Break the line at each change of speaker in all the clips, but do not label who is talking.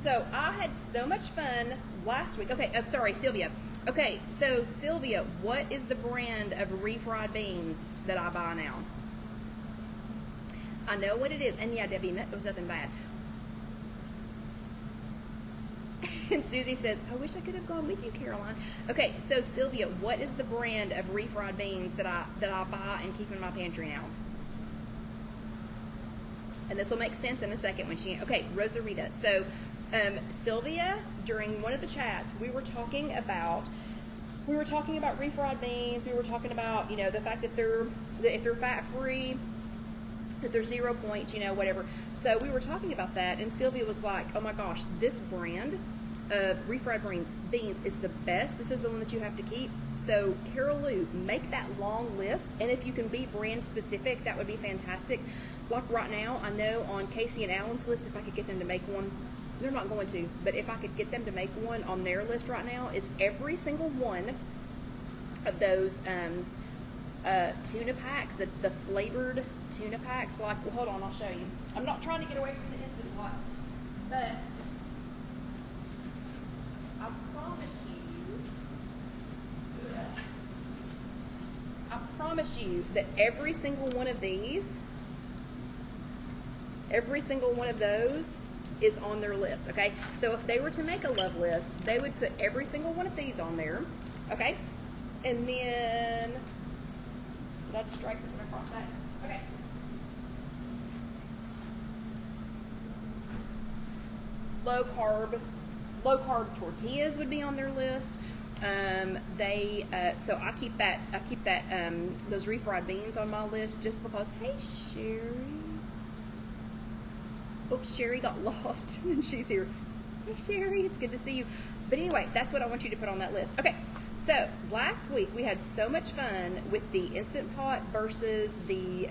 So I had so much fun last week. Okay, I'm sorry, Sylvia. Okay, so Sylvia, what is the brand of refried beans that I buy now? I know what it is. And yeah, Debbie, that was nothing bad. And Susie says, I wish I could have gone with you, Caroline. Okay, so Sylvia, what is the brand of refried beans that I buy and keep in my pantry now? And this will make sense in a second when she, okay, Rosarita. So Sylvia, during one of the chats, we were talking about refried beans. We were talking about, you know, the fact that if they're fat free, that they're 0 points, you know, whatever. So we were talking about that, and Sylvia was like, oh my gosh, this brand of refried beans is the best. This is the one that you have to keep. So Carol Lou, make that long list, and if you can be brand specific, that would be fantastic. Like right now, I know on Casey and Alan's list, if I could get them to make one, they're not going to, but if I could get them to make one on their list right now, is every single one of those tuna packs, the flavored tuna packs. Like, well, hold on, I'll show you. I'm not trying to get away from the Instant Pot, but I promise you that every single one of these, every single one of those is on their list, okay? So if they were to make a love list, they would put every single one of these on there, okay? And then, did I just drag this one across that? Okay. Low carb tortillas would be on their list. So I keep those refried beans on my list just because. Hey, Sherry. Oops, Sherry got lost and she's here. Hey, Sherry, it's good to see you. But anyway, that's what I want you to put on that list. Okay, so last week we had so much fun with the Instant Pot versus the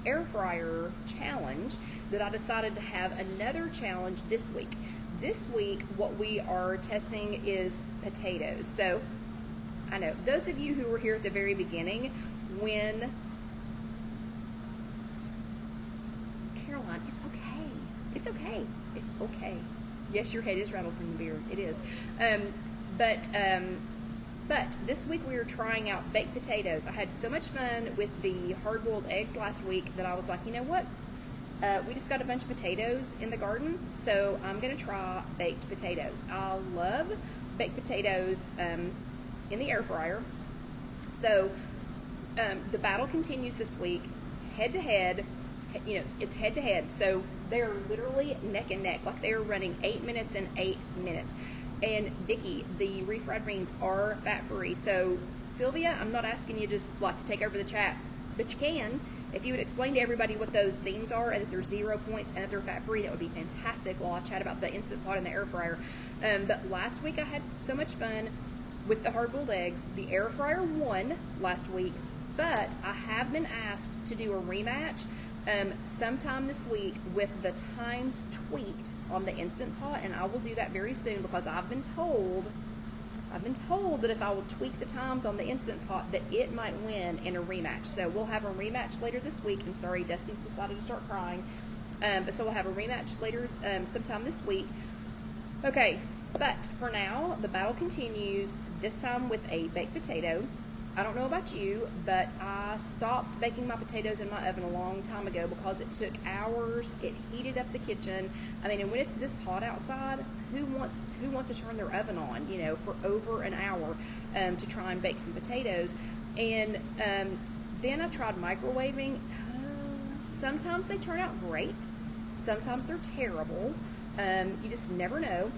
air fryer challenge that I decided to have another challenge this week. This week, what we are testing is potatoes. So I know those of you who were here at the very beginning when Caroline, it's okay. It's okay. Yes, your head is rattled from the beard. It is. But this week we were trying out baked potatoes. I had so much fun with the hard-boiled eggs last week that I was like, you know what? We just got a bunch of potatoes in the garden, so I'm going to try baked potatoes. I love baked potatoes in the air fryer. So the battle continues this week, head-to-head. You know, it's head-to-head. So they're literally neck and neck, like they are running 8 minutes and 8 minutes. And Vicki, the refried beans are fat-free. So Sylvia, I'm not asking you just like to take over the chat, but you can. If you would explain to everybody what those beans are and that they're 0 points and that they're fat-free, that would be fantastic while I chat about the Instant Pot and the air fryer. But last week I had so much fun with the hard-boiled eggs. The air fryer won last week, but I have been asked to do a rematch sometime this week with the times tweaked on the Instant Pot, and I will do that very soon because I've been told that if I will tweak the times on the Instant Pot that it might win in a rematch. So we'll have a rematch later this week. And sorry, Dusty's decided to start crying. So we'll have a rematch later sometime this week. Okay, but for now, the battle continues, this time with a baked potato. I don't know about you, but I stopped baking my potatoes in my oven a long time ago because it took hours. It heated up the kitchen. I mean, and when it's this hot outside, who wants to turn their oven on, you know, for over an hour to try and bake some potatoes? And then I tried microwaving. Sometimes they turn out great. Sometimes they're terrible. You just never know.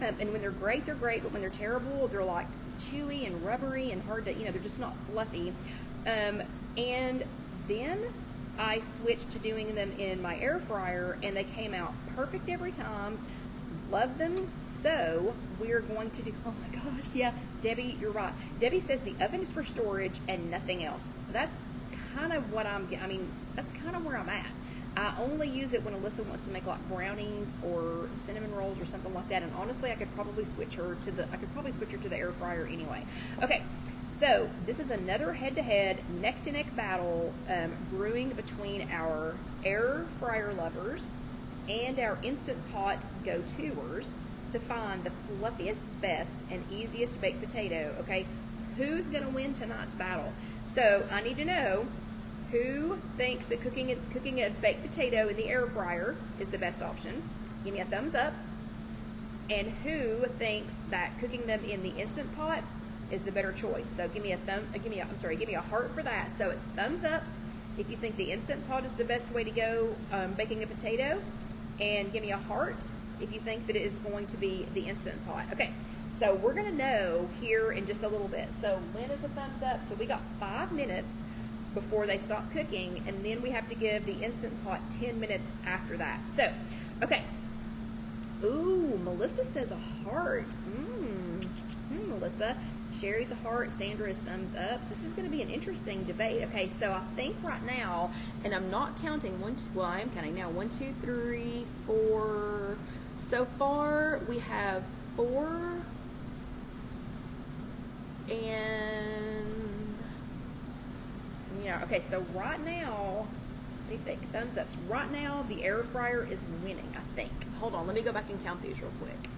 And when they're great, they're great. But when they're terrible, they're like chewy and rubbery and hard to, you know, they're just not fluffy. And then I switched to doing them in my air fryer, and they came out perfect every time. Love them. So we're going to do, oh my gosh, yeah, Debbie, you're right. Debbie says the oven is for storage and nothing else. That's kind of what that's kind of where I'm at. I only use it when Alyssa wants to make like brownies or cinnamon rolls or something like that. And honestly, I could probably switch her to the air fryer anyway. Okay, so this is another head-to-head, neck-to-neck battle brewing between our air fryer lovers and our Instant Pot go-toers to find the fluffiest, best, and easiest baked potato, okay? Who's gonna win tonight's battle? So I need to know who thinks that cooking a baked potato in the air fryer is the best option. Give me a thumbs up. And who thinks that cooking them in the Instant Pot is the better choice? So give me a heart for that. So it's thumbs ups if you think the Instant Pot is the best way to go baking a potato, and give me a heart if you think that it is going to be the Instant Pot. Okay, so we're gonna know here in just a little bit. So Lynn is a thumbs up. So we got 5 minutes before they stop cooking, and then we have to give the Instant Pot 10 minutes after that. So, okay. Ooh, Melissa says a heart. Melissa. Sherry's a heart. Sandra is thumbs up. This is going to be an interesting debate. Okay, so I think right now, and I'm not counting I am counting now. 1, 2, 3, 4. So far, we have 4. And yeah, okay, so right now, what do you think? Thumbs ups. Right now, the air fryer is winning, I think. Hold on, let me go back and count these real quick.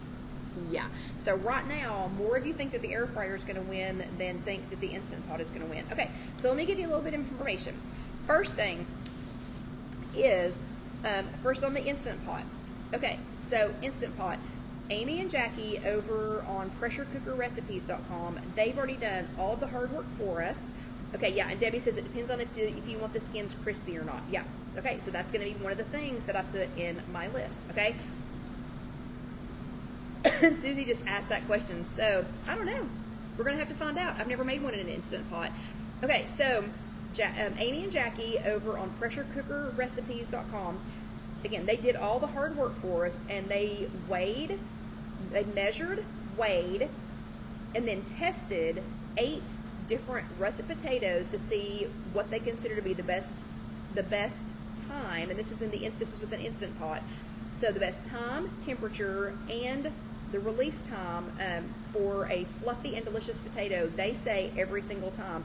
Yeah, so right now, more of you think that the air fryer is going to win than think that the Instant Pot is going to win. Okay, so let me give you a little bit of information. First thing is, first on the Instant Pot. Okay, so Instant Pot. Amy and Jackie over on pressurecookerrecipes.com, they've already done all the hard work for us. Okay, yeah, and Debbie says it depends on if you want the skins crispy or not. Yeah, okay, so that's going to be one of the things that I put in my list, okay? And Susie just asked that question, so I don't know. We're going to have to find out. I've never made one in an Instant Pot. Okay, so Amy and Jackie over on pressurecookerrecipes.com, again, they did all the hard work for us, and they measured, weighed, and then tested 8 different russet potatoes to see what they consider to be the best time, and this is with an Instant Pot. So the best time, temperature, and the release time for a fluffy and delicious potato, they say every single time.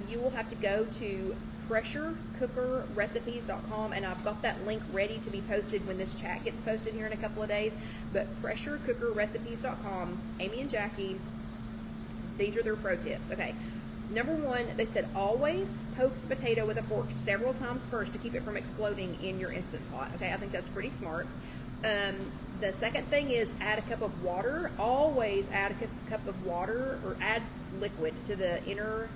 You will have to go to pressurecookerrecipes.com, and I've got that link ready to be posted when this chat gets posted here in a couple of days. But pressurecookerrecipes.com, Amy and Jackie, these are their pro tips. Okay, number 1, they said always poke the potato with a fork several times first to keep it from exploding in your Instant Pot. Okay, I think that's pretty smart. The second thing is add a cup of water. Always add a cup of water, or add liquid to that inner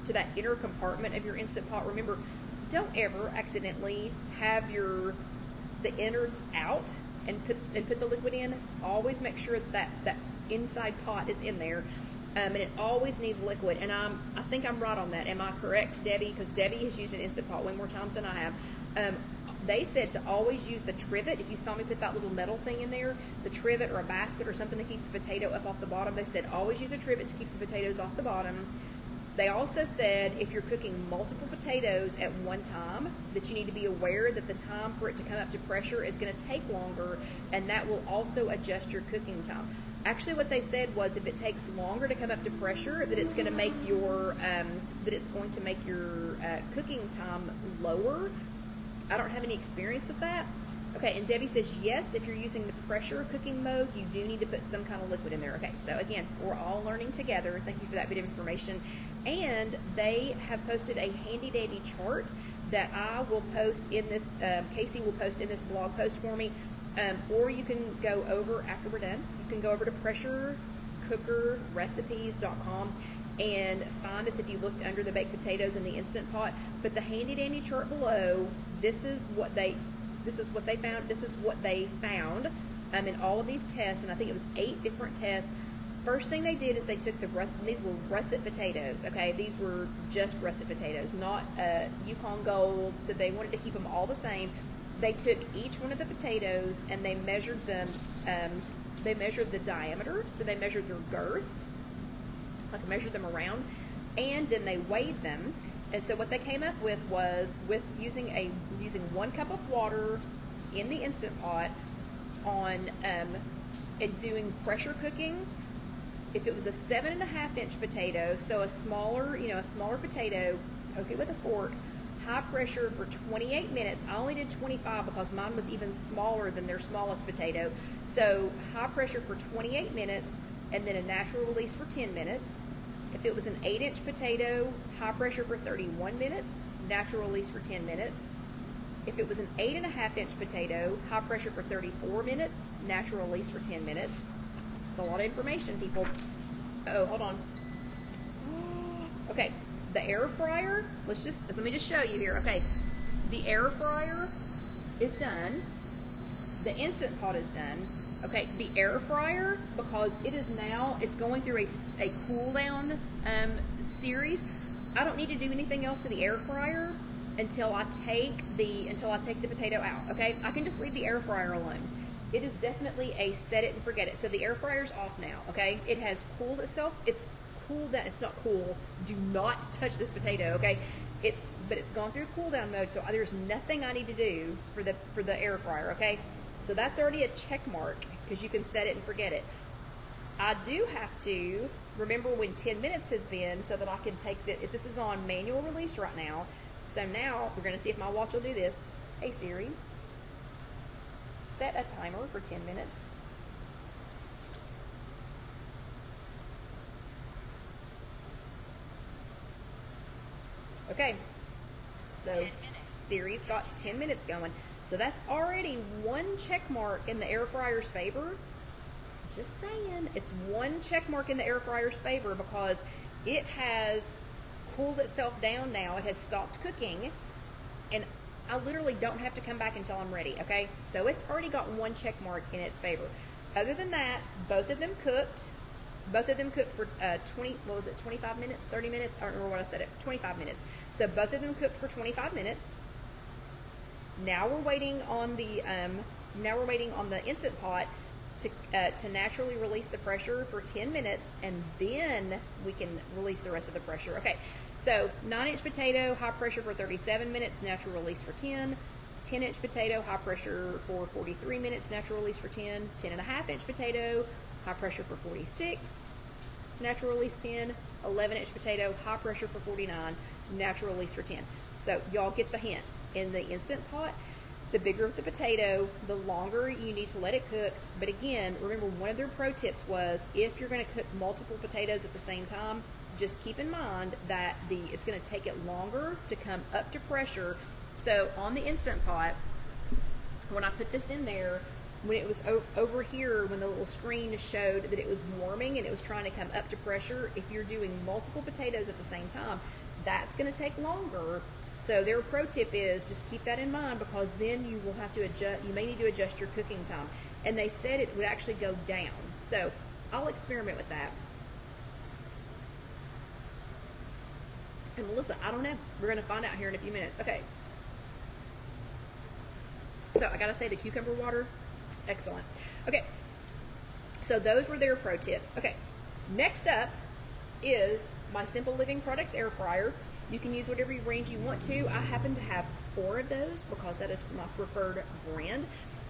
compartment of your Instant Pot. Remember, don't ever accidentally have the innards out and put the liquid in. Always make sure that inside pot is in there. And it always needs liquid, and I think I'm right on that. Am I correct, Debbie? Because Debbie has used an Instant Pot way more times than I have. They said to always use the trivet. If you saw me put that little metal thing in there, the trivet or a basket or something to keep the potato up off the bottom, they said always use a trivet to keep the potatoes off the bottom. They also said if you're cooking multiple potatoes at one time, that you need to be aware that the time for it to come up to pressure is going to take longer, and that will also adjust your cooking time. Actually, what they said was if it takes longer to come up to pressure, that it's going to make your cooking time lower. I don't have any experience with that. Okay, and Debbie says yes, if you're using the pressure cooking mode, you do need to put some kind of liquid in there. Okay, so again, we're all learning together. Thank you for that bit of information. And they have posted a handy dandy chart that I will post in this, Casey will post in this blog post for me. Or you can go over, after we're done, you can go over to pressurecookerrecipes.com and find us if you looked under the baked potatoes in the Instant Pot. But the handy dandy chart below, this is what they found in all of these tests, and I think it was 8 different tests. First thing they did is they took these were russet potatoes, okay? These were just russet potatoes, not Yukon Gold, so they wanted to keep them all the same. They took each one of the potatoes and they measured them, they measured the diameter, so they measured their girth, like measured them around, and then they weighed them. And so what they came up with was using 1 cup of water in the Instant Pot and doing pressure cooking. If it was a 7.5-inch potato, so a smaller potato, poke it with a fork, high pressure for 28 minutes. I only did 25 because mine was even smaller than their smallest potato. So high pressure for 28 minutes and then a natural release for 10 minutes. If it was an 8-inch potato, high pressure for 31 minutes, natural release for 10 minutes. If it was an 8.5-inch potato, high pressure for 34 minutes, natural release for 10 minutes. It's a lot of information, people. Oh, hold on. Okay, the air fryer, let me just show you here. Okay, the air fryer is done. The Instant Pot is done. Okay, the air fryer, because it's going through a cool down series. I don't need to do anything else to the air fryer until I take the potato out. Okay, I can just leave the air fryer alone. It is definitely a set it and forget it. So the air fryer's off now. Okay, it has cooled itself. It's cool down. It's not cool. Do not touch this potato. Okay, but it's gone through cool down mode. So there's nothing I need to do for the air fryer. Okay, so that's already a check mark because you can set it and forget it. I do have to remember when 10 minutes has been so that I can take if this is on manual release right now. So now we're going to see if my watch will do this. Hey Siri, set a timer for 10 minutes. Okay, so Siri's got 10 minutes going. So that's already one check mark in the air fryer's favor. Just saying, it's one check mark in the air fryer's favor because it has cooled itself down now. It has stopped cooking, and I literally don't have to come back until I'm ready. Okay, so it's already got one check mark in its favor. Other than that, both of them cooked. Both of them cooked for 25 minutes, 30 minutes? I don't remember what I said. 25 minutes. So both of them cooked for 25 minutes. Now we're waiting on the Instant Pot to naturally release the pressure for 10 minutes, and then we can release the rest of the pressure. Okay, so 9-inch potato, high pressure for 37 minutes, natural release for 10. 10-inch potato, high pressure for 43 minutes, natural release for 10. 10.5-inch potato, high pressure for 46, natural release 10. 11-inch potato, high pressure for 49, natural release for 10. So y'all get the hint. In the Instant Pot, the bigger the potato, the longer you need to let it cook. But again, remember, one of their pro tips was if you're going to cook multiple potatoes at the same time, just keep in mind that it's going to take it longer to come up to pressure. So on the Instant Pot, when I put this in there, when it was over here, when the little screen showed that it was warming and it was trying to come up to pressure, if you're doing multiple potatoes at the same time, that's going to take longer. So their pro tip is just keep that in mind, because then you will have to adjust. You may need to adjust your cooking time. And they said it would actually go down. So I'll experiment with that. And Melissa, I don't know. We're going to find out here in a few minutes. Okay. So I got to say, the cucumber water, excellent. Okay. So those were their pro tips. Okay. Next up is my Simple Living Products air fryer. You can use whatever range you want to. I happen to have 4 of those because that is my preferred brand.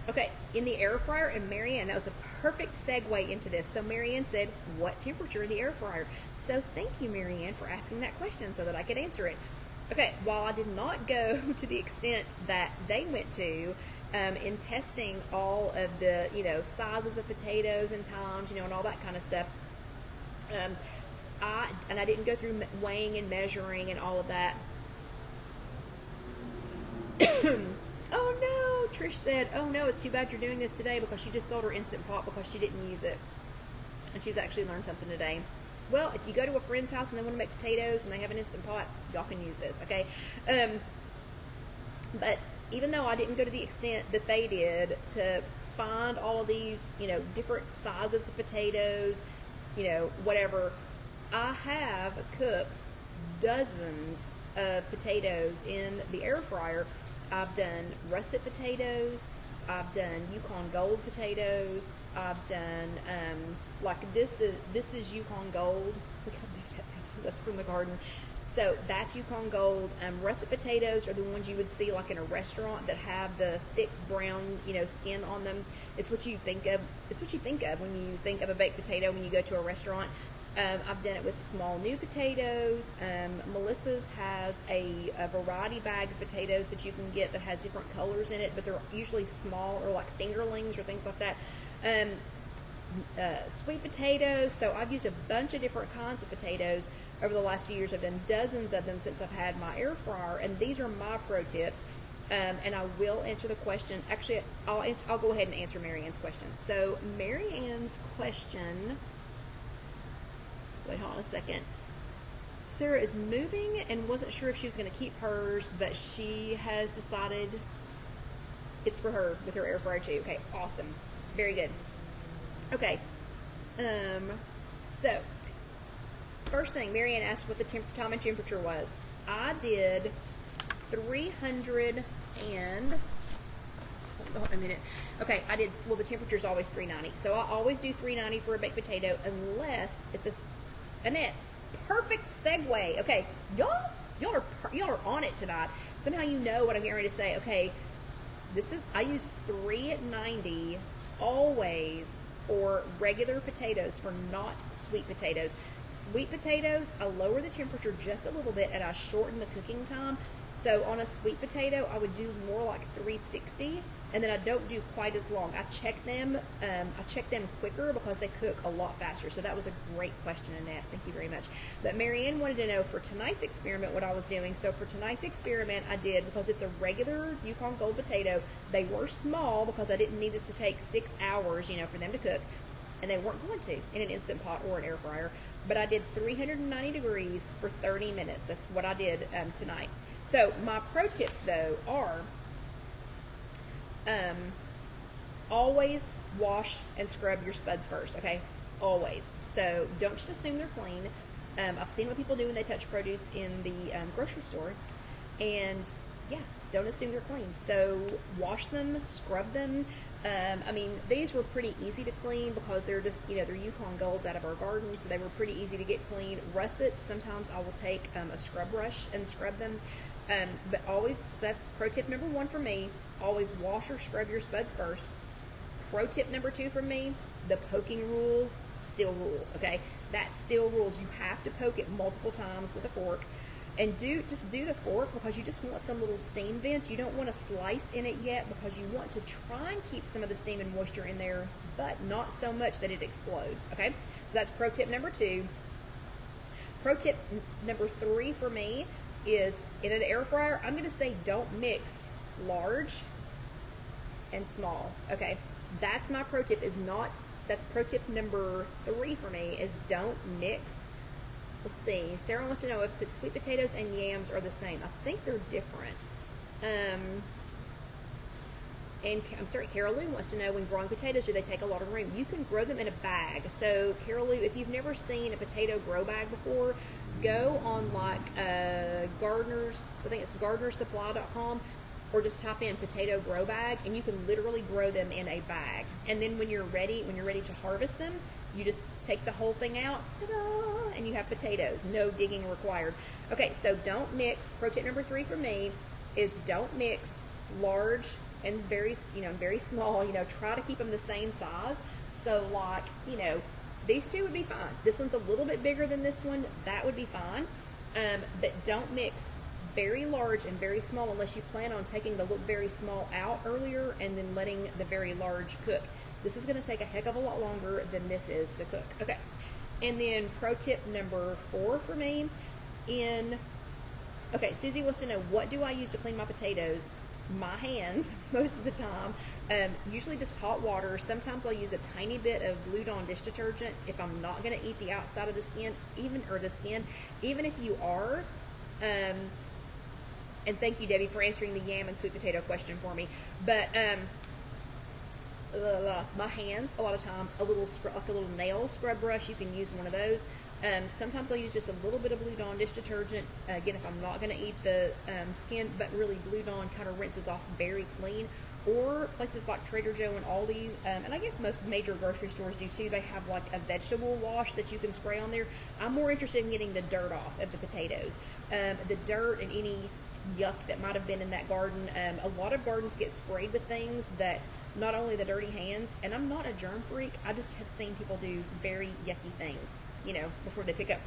Okay, in the air fryer, and Marianne, that was a perfect segue into this. So Marianne said, what temperature in the air fryer? So thank you, Marianne, for asking that question so that I could answer it. Okay, while I did not go to the extent that they went to in testing all of the, sizes of potatoes and times, and all that kind of stuff, I didn't go through weighing and measuring and all of that. Oh no, Trish said, oh no, it's too bad you're doing this today because she just sold her Instant Pot because she didn't use it. And she's actually learned something today. Well, if you go to a friend's house and they want to make potatoes and they have an Instant Pot, y'all can use this, okay? But even though I didn't go to the extent that they did to find all of these, different sizes of potatoes, whatever, I have cooked dozens of potatoes in the air fryer. I've done russet potatoes. I've done Yukon Gold potatoes. I've done like this is Yukon Gold. Look how big that thing is. That's from the garden. So that's Yukon Gold. Russet potatoes are the ones you would see like in a restaurant that have the thick brown, skin on them. It's what you think of. It's what you think of when you think of a baked potato when you go to a restaurant. I've done it with small new potatoes. Melissa's has a variety bag of potatoes that you can get that has different colors in it, but they're usually small or like fingerlings or things like that. Sweet potatoes. So I've used a bunch of different kinds of potatoes over the last few years. I've done dozens of them since I've had my air fryer, and these are my pro tips. And I will answer the question. Actually, I'll go ahead and answer Marianne's question. So Marianne's question. Wait, hold on a second. Sarah is moving and wasn't sure if she was going to keep hers, but she has decided it's for her with her air fryer too. Okay, awesome. Very good. Okay. So, first thing, Marianne asked what the time and temperature was. I did 300 and... Hold on a minute. Okay, I did, well, the temperature is always 390. So I always do 390 for a baked potato unless it's Annette, perfect segue. Okay, y'all are on it tonight. Somehow you know what I'm getting ready to say. Okay, I use 390 always for regular potatoes, for not sweet potatoes. Sweet potatoes, I lower the temperature just a little bit and I shorten the cooking time. So on a sweet potato, I would do more like 360, and then I don't do quite as long. I check them quicker because they cook a lot faster. So that was a great question, Annette. Thank you very much. But Marianne wanted to know for tonight's experiment what I was doing. So for tonight's experiment, I did, because it's a regular Yukon Gold potato, they were small because I didn't need this to take 6 hours, for them to cook, and they weren't going to in an Instant Pot or an air fryer. But I did 390 degrees for 30 minutes. That's what I did tonight. So my pro tips, though, are always wash and scrub your spuds first, okay? Always. So don't just assume they're clean. I've seen what people do when they touch produce in the grocery store, and yeah, don't assume they're clean. So wash them, scrub them. I mean, these were pretty easy to clean because they're just, they're Yukon Golds out of our garden, so they were pretty easy to get clean. Russets, sometimes I will take a scrub brush and scrub them. But always, so that's pro tip number 1 for me, always wash or scrub your spuds first. Pro tip number 2 for me, the poking rule still rules, okay? That still rules. You have to poke it multiple times with a fork. And just do the fork because you just want some little steam vents. You don't want to slice in it yet because you want to try and keep some of the steam and moisture in there, but not so much that it explodes, okay? So that's pro tip number 2. Pro tip number 3 for me is in an air fryer, I'm going to say don't mix large and small, okay? That's my pro tip, that's pro tip number 3 for me, is don't mix. Let's see, Sarah wants to know if the sweet potatoes and yams are the same. I think they're different. And I'm sorry, Carol Lou wants to know, when growing potatoes, do they take a lot of room? You can grow them in a bag. So Carol Lou, if you've never seen a potato grow bag before, go on like Gardener's, I think it's gardenersupply.com, or just type in potato grow bag, and you can literally grow them in a bag. And then when you're ready to harvest them, you just take the whole thing out, ta-da, and you have potatoes. No digging required. Okay, so don't mix. Pro tip number 3 for me is don't mix large and very small. Try to keep them the same size. So like, these two would be fine. This one's a little bit bigger than this one. That would be fine. But don't mix very large and very small unless you plan on taking the very small out earlier and then letting the very large cook. This is going to take a heck of a lot longer than this is to cook. Okay. And then pro tip number 4 for me okay, Susie wants to know, what do I use to clean my potatoes? My hands, most of the time. Usually just hot water. Sometimes I'll use a tiny bit of Blue Dawn dish detergent if I'm not going to eat the outside of the skin, even if you are. And thank you, Debbie, for answering the yam and sweet potato question for me. But my hands, a lot of times, like a little nail scrub brush, you can use one of those. Sometimes I'll use just a little bit of Blue Dawn dish detergent, again, if I'm not going to eat the skin, but really Blue Dawn kind of rinses off very clean. Or places like Trader Joe and Aldi, and I guess most major grocery stores do too, they have like a vegetable wash that you can spray on there. I'm more interested in getting the dirt off of the potatoes. The dirt and any yuck that might have been in that garden. A lot of gardens get sprayed with things that not only the dirty hands, and I'm not a germ freak, I just have seen people do very yucky things, you know, before they pick up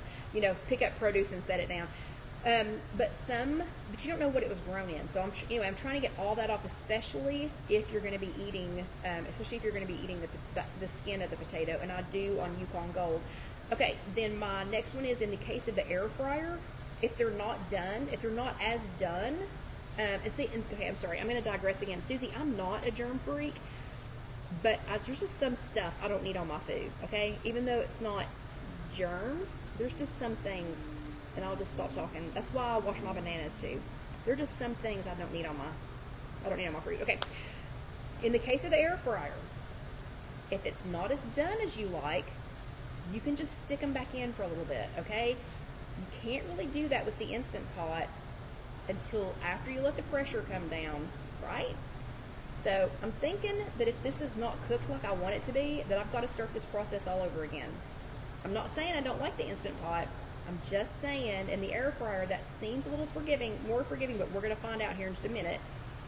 produce and set it down. But you don't know what it was grown in. So I'm trying to get all that off, especially if you're going to be eating, the skin of the potato, and I do on Yukon Gold. Okay, then my next one is in the case of the air fryer. If they're not as done, okay, I'm sorry, I'm going to digress again. Susie, I'm not a germ freak, but there's just some stuff I don't need on my food, okay? Even though it's not germs, there's just some things, and I'll just stop talking. That's why I wash my bananas too. There are just some things I don't need on my fruit. Okay, in the case of the air fryer, if it's not as done as you like, you can just stick them back in for a little bit, okay? You can't really do that with the Instant Pot until after you let the pressure come down, right? So I'm thinking that if this is not cooked like I want it to be, that I've got to start this process all over again. I'm not saying I don't like the Instant Pot. I'm just saying in the air fryer that seems a little more forgiving, but we're going to find out here in just a minute.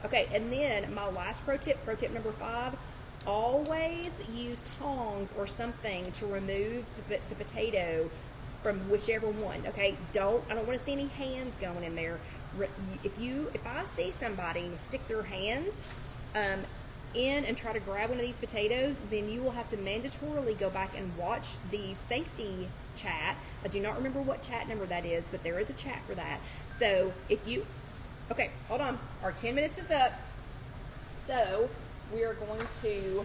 Okay, and then my last pro tip number 5, always use tongs or something to remove the potato from whichever one, okay? I don't want to see any hands going in there. If I see somebody stick their hands in and try to grab one of these potatoes, then you will have to mandatorily go back and watch the safety chat. I do not remember what chat number that is, but there is a chat for that. So okay, hold on. Our 10 minutes is up. So we are going to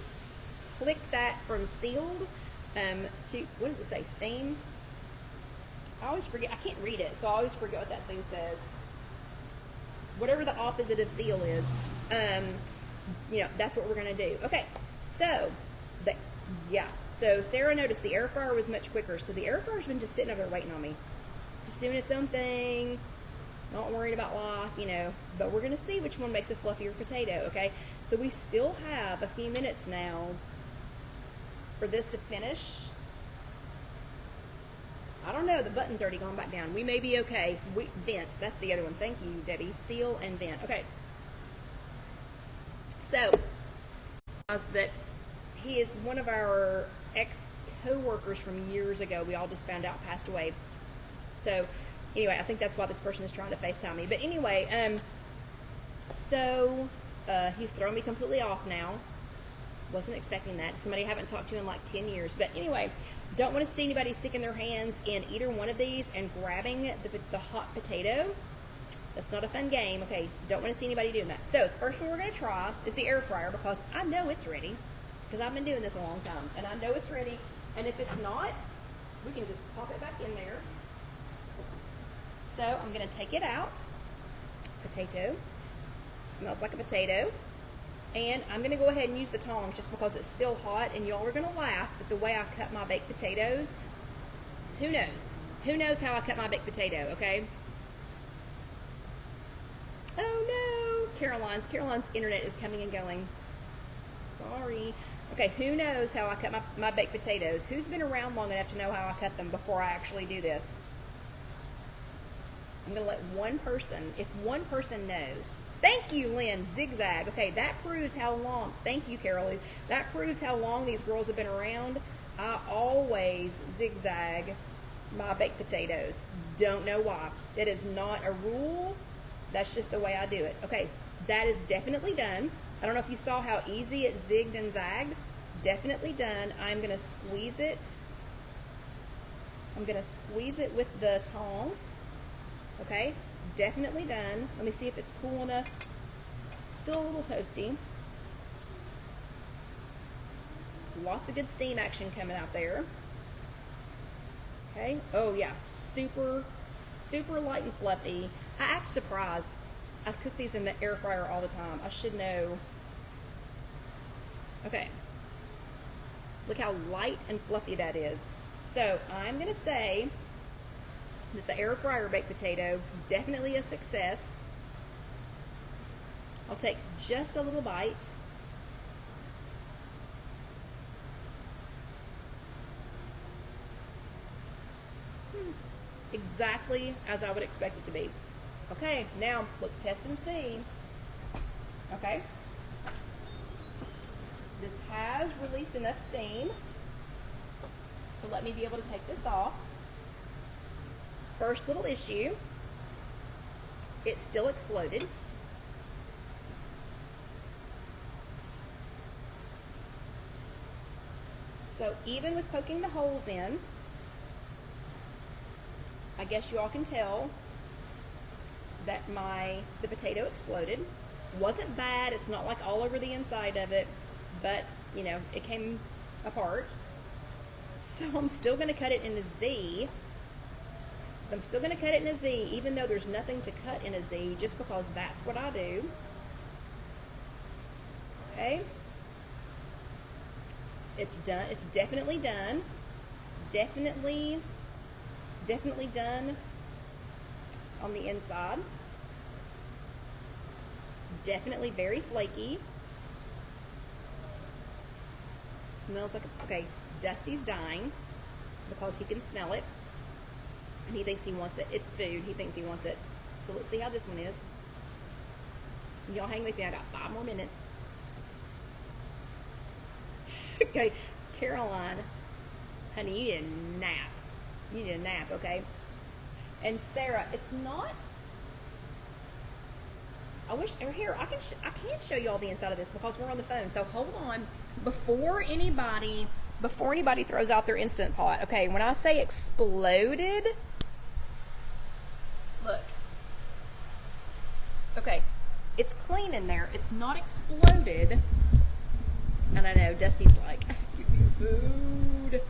click that from sealed to, what does it say, steam? I always forget, I can't read it, so I always forget what that thing says. Whatever the opposite of seal is, that's what we're going to do. Okay, so, so Sarah noticed the air fryer was much quicker, so the air fryer's been just sitting over there waiting on me. Just doing its own thing, not worried about life, but we're going to see which one makes a fluffier potato, okay? So we still have a few minutes now for this to finish. I don't know, the button's already gone back down. We may be okay. Vent, that's the other one. Thank you, Debbie. Seal and vent. Okay. So, that he is one of our ex-co-workers from years ago. We all just found out passed away. So, anyway, I think that's why this person is trying to FaceTime me. But anyway, he's thrown me completely off now. Wasn't expecting that. Somebody I haven't talked to in like 10 years. But anyway, don't want to see anybody sticking their hands in either one of these and grabbing the hot potato. That's not a fun game. Okay, don't want to see anybody doing that. So the first one we're going to try is the air fryer, because I know it's ready, because I've been doing this a long time, and I know it's ready. And if it's not, we can just pop it back in there. So I'm going to take it out. Potato. Smells like a potato. And I'm going to go ahead and use the tongs just because it's still hot, and y'all are going to laugh at the way I cut my baked potatoes. Who knows? Who knows how I cut my baked potato, okay? Oh no! Caroline's internet is coming and going. Sorry. Okay, who knows how I cut my baked potatoes? Who's been around long enough to know how I cut them before I actually do this? I'm going to let one person, if one person knows. Thank you, Lynn. Zigzag. Okay, that proves how long. Thank you, Carol. That proves how long these girls have been around. I always zigzag my baked potatoes. Don't know why. That is not a rule. That's just the way I do it. Okay, that is definitely done. I don't know if you saw how easy it zigged and zagged. Definitely done. I'm going to squeeze it. I'm going to squeeze it with the tongs. Okay, definitely done. Let me see if it's cool enough. Still a little toasty. Lots of good steam action coming out there. Okay, oh yeah, super light and fluffy. I act surprised. I cook these in the air fryer all the time. I should know. Okay, look how light and fluffy that is. So I'm going to say that the air fryer baked potato, definitely a success. I'll take just a little bite. Exactly as I would expect it to be. Okay, now let's test and see. Okay. This has released enough steam to let me be able to take this off. First little issue, it still exploded. So even with poking the holes in, I guess you all can tell that the potato exploded. Wasn't bad, it's not like all over the inside of it, but you know, it came apart. So I'm still gonna cut it in a Z. I'm still gonna cut it in a Z, even though there's nothing to cut in a Z, just because that's what I do. Okay. It's done. It's definitely done. Definitely done on the inside. Definitely very flaky. Smells like okay, Dusty's dying because he can smell it. And he thinks he wants it. It's food. He thinks he wants it. So let's see how this one is. Y'all hang with me. I got 5 more minutes. Okay, Caroline, honey, you need a nap. You need a nap, okay? And Sarah, it's not. I wish here I can't show you all the inside of this because we're on the phone. So hold on before anybody throws out their Instant Pot. Okay, when I say exploded, look. Okay, it's clean in there. It's not exploded. And I know Dusty's like, give me food.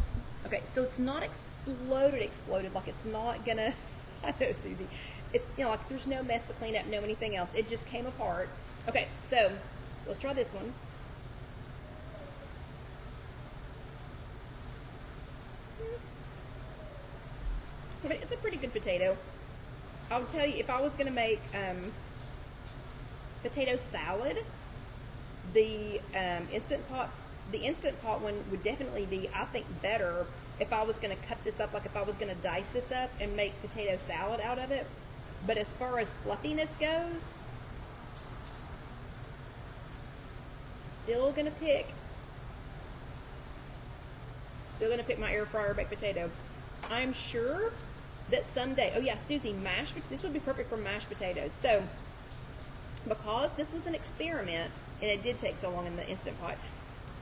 Okay, so it's not exploded, like it's not gonna, I know, Susie. It's, you know, like there's no mess to clean up, no anything else. It just came apart. Okay, so let's try this one. Okay, it's a pretty good potato. I'll tell you, if I was gonna make potato salad, the Instant Pot one would definitely be, I think, better if I was going to cut this up, like if I was going to dice this up and make potato salad out of it. But as far as fluffiness goes, still going to pick my air fryer baked potato. I'm sure that someday, oh yeah, Susie, this would be perfect for mashed potatoes. So, because this was an experiment, and it did take so long in the Instant Pot,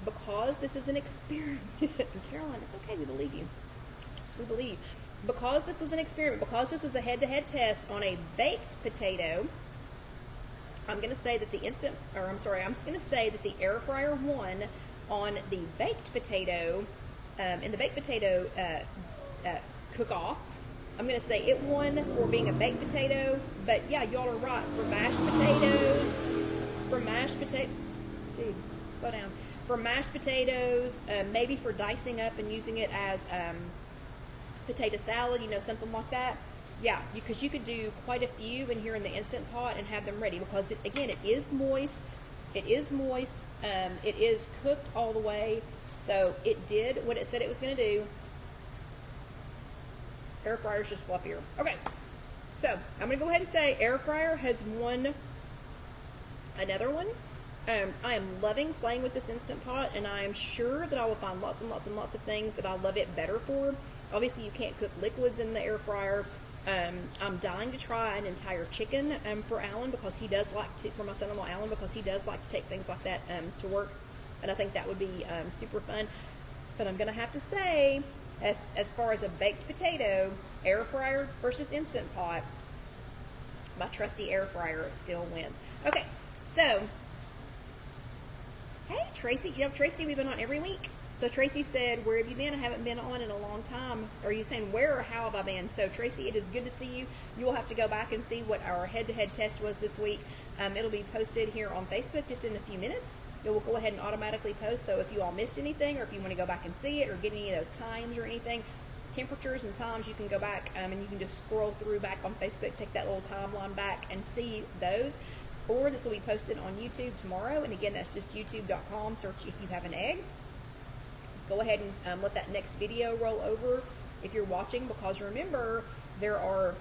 because this is an experiment, Caroline, it's okay, we believe you. We believe. Because this was an experiment, because this was a head-to-head test on a baked potato, I'm going to say that I'm just going to say that the air fryer won on the baked potato, in the baked potato cook-off. I'm going to say it won for being a baked potato, but yeah, y'all are right. For mashed potatoes, dude, slow down. For mashed potatoes, maybe for dicing up and using it as potato salad, you know, something like that. Yeah, because you could do quite a few in here in the Instant Pot and have them ready because, again, it is moist. It is moist. It is cooked all the way. So it did what it said it was going to do. Air fryer's just fluffier. Okay, so I'm going to go ahead and say air fryer has won another one. I am loving playing with this Instant Pot, and I am sure that I will find lots and lots and lots of things that I love it better for. Obviously, you can't cook liquids in the air fryer. I'm dying to try an entire chicken for Alan because he does like to, for my son-in-law Alan, because he does like to take things like that to work, and I think that would be super fun. But I'm going to have to say, as far as a baked potato, air fryer versus Instant Pot, my trusty air fryer still wins. Okay, so, hey Tracy, you know Tracy, we've been on every week. So Tracy said, where have you been? I haven't been on in a long time. Are you saying where or how have I been? So Tracy, it is good to see you. You will have to go back and see what our head-to-head test was this week. It'll be posted here on Facebook just in a few minutes. It will go ahead and automatically post, so if you all missed anything or if you want to go back and see it or get any of those times or anything, temperatures and times, you can go back and you can just scroll through back on Facebook, take that little timeline back and see those. Or this will be posted on YouTube tomorrow, and again, that's just youtube.com, search If You Have an Egg. Go ahead and let that next video roll over if you're watching, because remember, there are,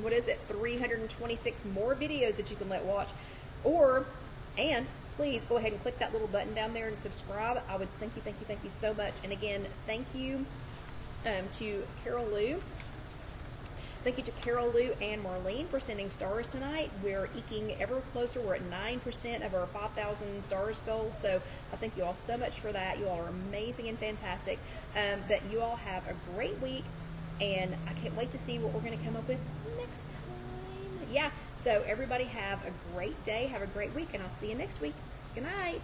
326 more videos that you can let watch. And please go ahead and click that little button down there and subscribe. I would thank you so much. And again, thank you to Carol Lou. Thank you to Carol Lou and Marlene for sending stars tonight. We're eking ever closer. We're at 9% of our 5,000 stars goal. So I thank you all so much for that. You all are amazing and fantastic. That you all have a great week, and I can't wait to see what we're going to come up with next time. Yeah, so everybody have a great day. Have a great week, and I'll see you next week. Good night.